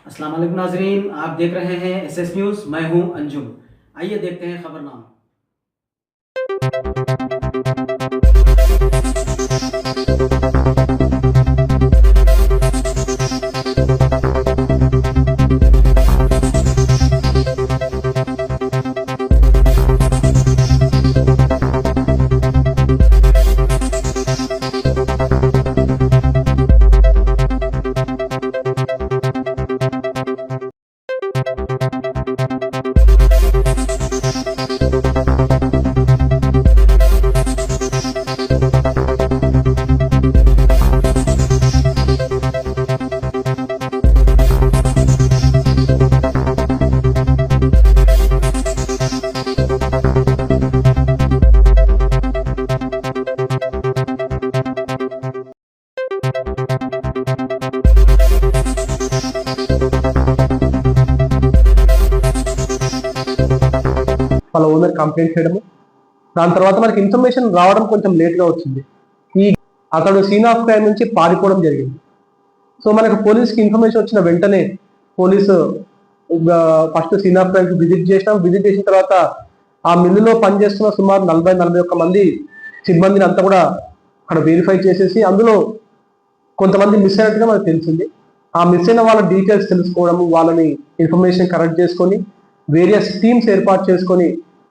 अस्सलाम वालेकुम नाजरीन, आप देख रहे हैं एसएस न्यूज़। मैं हूं अंजुम। आइए देखते हैं खबरनामा। వాళ్ళ ఓనర్ కంప్లైంట్ చేయడము, దాని తర్వాత మనకి ఇన్ఫర్మేషన్ రావడం కొంచెం లేట్గా వచ్చింది. అతడు సీన్ ఆఫ్ క్రైమ్ నుంచి పారిపోవడం జరిగింది. సో మనకు పోలీస్కి ఇన్ఫర్మేషన్ వచ్చిన వెంటనే police first scene of crime visit చేసినాం. విజిట్ చేసిన తర్వాత ఆ మిల్లులో పనిచేస్తున్న సుమారు 40-41 మంది సిబ్బందిని అంతా కూడా అక్కడ వెరిఫై చేసేసి అందులో కొంతమంది మిస్ అయినట్టుగా మనకు తెలిసింది. ఆ మిస్ అయిన వాళ్ళ డీటెయిల్స్ తెలుసుకోవడము, వాళ్ళని ఇన్ఫర్మేషన్ కరెక్ట్ చేసుకొని వేరియస్ టీమ్స్ ఏర్పాటు చేసుకొని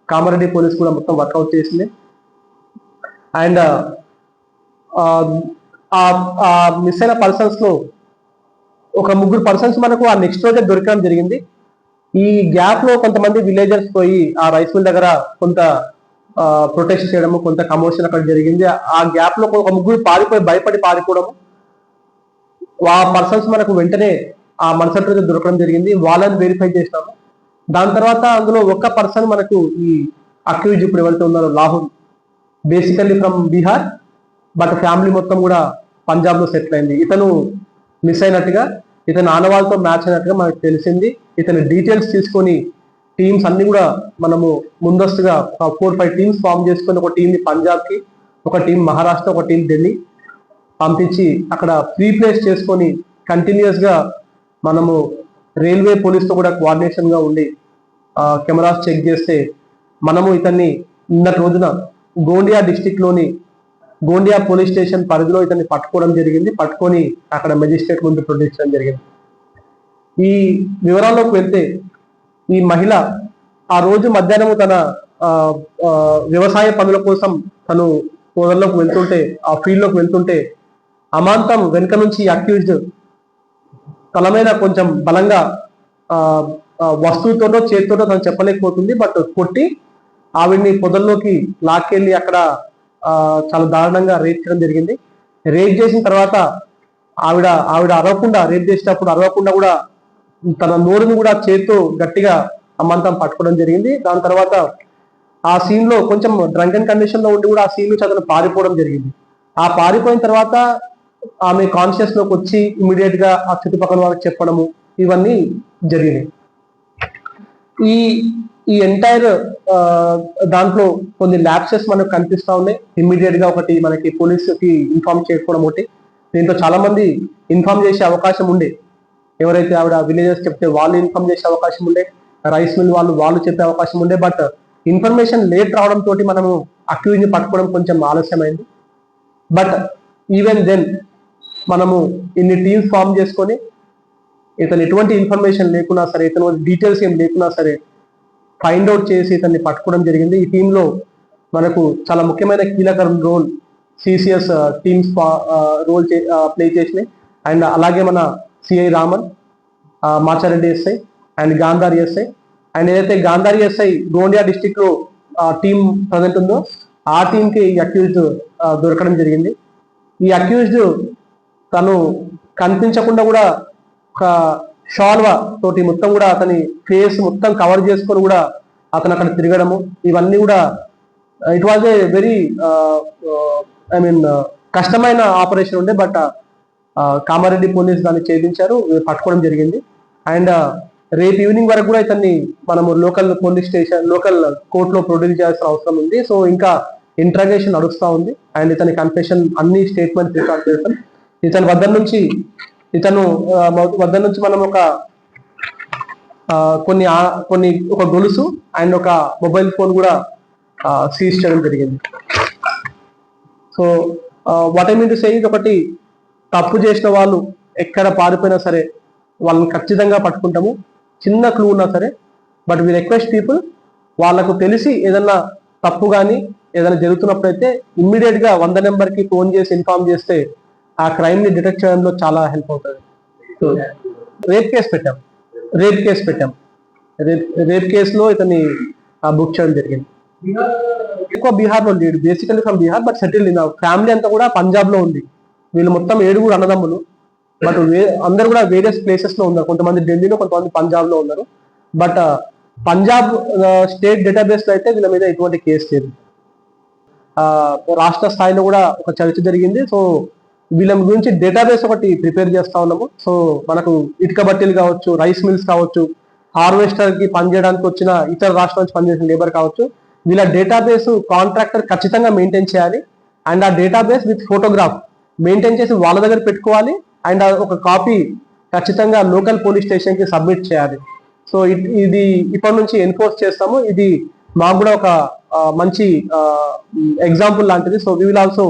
కామారెడ్డి పోలీస్ కూడా మొత్తం వర్కౌట్ చేసింది. అండ్ ఆ మిస్ అయిన పర్సన్స్ లో ఒక 3 పర్సన్స్ మనకు ఆ నెక్స్ట్ రోజే దొరకడం జరిగింది. ఈ గ్యాప్ లో కొంతమంది విలేజర్స్ పోయి ఆ రైస్ మిల్ దగ్గర కొంత ప్రొటెస్ట్ చేయడము, కొంత కమోషన్ అక్కడ జరిగింది. ఆ గ్యాప్ లో ఒక 3 భయపడి పారిపోవడము, ఆ పర్సన్స్ మనకు వెంటనే ఆ మరుసటి రోజు దొరకడం జరిగింది. వాళ్ళని వెరిఫై చేసినాము. దాని తర్వాత అందులో ఒక పర్సన్ మనకు ఈ అక్యూజ్ ఇప్పుడు ఎవరైతే ఉన్నారో Rahul, basically from Bihar, but family మొత్తం కూడా పంజాబ్ లో సెటిల్ అయింది. ఇతను మిస్ అయినట్టుగా, ఇతను ఆనవాళ్ళతో మ్యాచ్ అయినట్టుగా మనకు తెలిసింది. ఇతని డీటెయిల్స్ తీసుకొని టీమ్స్ అన్ని కూడా మనము ముందస్తుగా 4-5 టీమ్స్ ఫామ్ చేసుకొని, ఒక టీంని పంజాబ్కి, ఒక టీం మహారాష్ట్ర, ఒక టీం ఢిల్లీ పంపించి అక్కడ ప్లేస్ చేసుకొని కంటిన్యూస్ గా మనము రైల్వే పోలీస్తో కూడా కోఆర్డినేషన్ గా ఉండి కెమెరాస్ చెక్ చేస్తే మనము ఇతన్ని నిన్నటి రోజున గోండియా డిస్టిక్ లోని గోండియా పోలీస్ స్టేషన్ పరిధిలో ఇతన్ని పట్టుకోవడం జరిగింది. పట్టుకొని అక్కడ మెజిస్ట్రేట్ ముందు ప్రొడ్యూస్ చేయడం జరిగింది. ఈ వివరాల్లోకి వెళ్తే, ఈ మహిళ ఆ రోజు మధ్యాహ్నం తన వ్యవసాయ పనుల కోసం తను పొదల్లోకి వెళ్తుంటే, ఆ ఫీల్డ్ లోకి వెళ్తుంటే అమాంతం వెనుక నుంచి అక్యూజ్డ్ తల మీద కొంచెం బలంగా వస్తువుతోటో చేతితోటో తను చెప్పలేకపోతుంది, బట్ కొట్టి ఆవిడ్ని పొదల్లోకి లాక్కెళ్ళి అక్కడ చాలా దారుణంగా రేప్ చేయడం జరిగింది. రేప్ చేసిన తర్వాత ఆవిడ అరవకుండా, రేప్ చేసేటప్పుడు అరవకుండా కూడా తన నోరుని కూడా చేతితో గట్టిగా అమాంతం పట్టుకోవడం జరిగింది. దాని తర్వాత ఆ సీన్ లో కొంచెం డ్రంకెన్ కండిషన్ లో ఉండి కూడా ఆ సీన్ నుంచి అతను పారిపోవడం జరిగింది. ఆ పారిపోయిన తర్వాత ఆమె కాన్షియస్ లోకి వచ్చి ఇమీడియట్ గా ఆ చుట్టుపక్కల వాళ్ళకి చెప్పడము, ఇవన్నీ జరిగినాయి. ఈ ఎంటైర్ దాంట్లో కొన్ని ల్యాప్సెస్ మనకు కనిపిస్తా ఉన్నాయి. ఇమ్మీడియట్ గా ఒకటి మనకి పోలీసుకి ఇన్ఫార్మ్ చేయకపోవడం ఒకటి. దీంట్లో చాలా మంది ఇన్ఫార్మ్ చేసే అవకాశం ఉండే, ఎవరైతే ఆవిడ విలేజర్స్ చెప్తే వాళ్ళు ఇన్ఫార్మ్ చేసే అవకాశం ఉండే, రైస్ మిల్ వాళ్ళు చెప్పే అవకాశం ఉండే. బట్ ఇన్ఫర్మేషన్ లేట్ రావడం తోటి మనము అక్యూజ్ ని పట్టుకోవడం కొంచెం ఆలస్యమైంది. బట్ ఈవెన్ దెన్ మనము ఇన్ని టీమ్స్ ఫామ్ చేసుకొని ఇతను ఎటువంటి ఇన్ఫర్మేషన్ లేకున్నా సరే, ఇతను డీటెయిల్స్ ఏం లేకున్నా సరే ఫైండ్ అవుట్ చేసి ఇతన్ని పట్టుకోవడం జరిగింది. ఈ టీంలో మనకు చాలా ముఖ్యమైన కీలక role CCS teams role play చేసినాయి. అండ్ అలాగే మన CI Raman, Machareddy SI and Gandhari SI, and ఏదైతే గాంధారి ఎస్ఐ గోండియా డిస్టిక్ లో టీమ్ ప్రజెంట్ ఉందో ఆ టీంకి ఈ అక్యూజ్డ్ దొరకడం జరిగింది. ఈ అక్యూజ్డ్ తను కనిపించకుండా కూడా ఒక షాల్వా తోటి మొత్తం కూడా అతని ఫేస్ మొత్తం కవర్ చేసుకొని కూడా అతను అక్కడ తిరగడము, ఇవన్నీ కూడా ఇట్ వాజ్ ఏ వెరీ కష్టమైన ఆపరేషన్ ఉండే. బట్ కామారెడ్డి పోలీస్ దాన్ని ఛేదించారు, పట్టుకోవడం జరిగింది. అండ్ రేపు ఈవినింగ్ వరకు కూడా ఇతన్ని మనము లోకల్ పోలీస్ స్టేషన్, లోకల్ కోర్టులో ప్రొడ్యూస్ చేయాల్సిన అవసరం ఉంది. సో ఇంకా ఇంట్రాగేషన్ నడుస్తూ ఉంది. అండ్ ఇతని కన్ఫెషన్ అన్ని స్టేట్మెంట్స్ రికార్డ్ చేస్తాం. ఇతని వద్ద నుంచి మనం ఒక కొన్ని ఒక గొలుసు అండ్ ఒక మొబైల్ ఫోన్ కూడా సీజ్ చేయడం జరిగింది. So what I mean to say ఇది ఒకటి, తప్పు చేసిన వాళ్ళు ఎక్కడ పారిపోయినా సరే వాళ్ళని ఖచ్చితంగా పట్టుకుంటాము, చిన్న క్లూ ఉన్నా సరే. బట్ వి రిక్వెస్ట్ పీపుల్, వాళ్ళకు తెలిసి ఏదన్నా తప్పు కానీ ఏదైనా జరుగుతున్నప్పుడైతే ఇమ్మీడియట్ గా 100 నెంబర్కి ఫోన్ చేసి ఇన్ఫార్మ్ చేస్తే ఆ క్రైమ్ ని డిటెక్ట్ చేయడంలో చాలా హెల్ప్ అవుతుంది. సో రేప్ కేసు పెట్టాం. రేప్ కేసులో ఇతన్ని బుక్ చేయడం జరిగింది. ఎక్కువ బీహార్ లో లేడు, basically from Bihar, but settle in family అంతా కూడా పంజాబ్ లో ఉంది. వీళ్ళు మొత్తం 7 అన్నదమ్ములు, బట్ అందరు కూడా వేరియస్ ప్లేసెస్ లో ఉన్నారు. కొంతమంది ఢిల్లీలో, కొంతమంది పంజాబ్ లో ఉన్నారు. బట్ పంజాబ్ స్టేట్ డేటాబేస్ లో అయితే వీళ్ళ మీద ఎటువంటి కేసు లేదు. రాష్ట్ర స్థాయిలో కూడా ఒక చర్చ జరిగింది. సో వీళ్ళ గురించి డేటాబేస్ ఒకటి ప్రిపేర్ చేస్తా ఉన్నాము. సో మనకు ఇటుక బట్టీలు కావచ్చు, రైస్ మిల్స్ కావచ్చు, హార్వెస్టర్ కి పనిచేయడానికి వచ్చిన ఇతర రాష్ట్రాల నుంచి పనిచేసిన లేబర్ కావచ్చు, వీళ్ళ డేటాబేస్ కాంట్రాక్టర్ ఖచ్చితంగా మెయింటైన్ చేయాలి. అండ్ ఆ డేటాబేస్ విత్ ఫోటోగ్రాఫ్ మెయింటైన్ చేసి వాళ్ళ దగ్గర పెట్టుకోవాలి. అండ్ ఒక కాపీ ఖచ్చితంగా లోకల్ పోలీస్ స్టేషన్ కి సబ్మిట్ చేయాలి. సో ఇది ఇప్పటి నుంచి ఎన్ఫోర్స్ చేస్తాము. ఇది మాకు కూడా ఒక మంచి ఎగ్జాంపుల్ లాంటిది. So we will also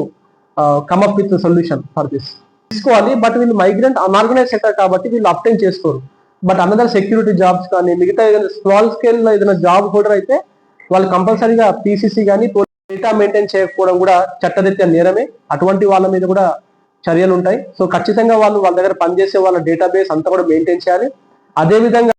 come up with solution for this. తీసుకోవాలి, బట్ వీళ్ళు మైగ్రెంట్ అన్ఆర్గనైజ్ సెక్టర్ కాబట్టి వీళ్ళు అప్టైన్ చేసుకోరు. బట్ అనదర్ సెక్యూరిటీ జాబ్స్ కానీ మిగతా ఏదైనా స్మాల్ స్కేల్ లో ఏదైనా జాబ్ హోల్డర్ అయితే వాళ్ళు కంపల్సరీగా పీసీసీ కానీ డేటా మెయింటైన్ చేయకపోవడం కూడా చట్టరీత్యా నేరమే. అటువంటి వాళ్ళ మీద కూడా చర్యలు ఉంటాయి. సో ఖచ్చితంగా వాళ్ళ దగ్గర పనిచేసే వాళ్ళ డేటాబేస్ అంతా కూడా మెయింటైన్ చేయాలి. అదేవిధంగా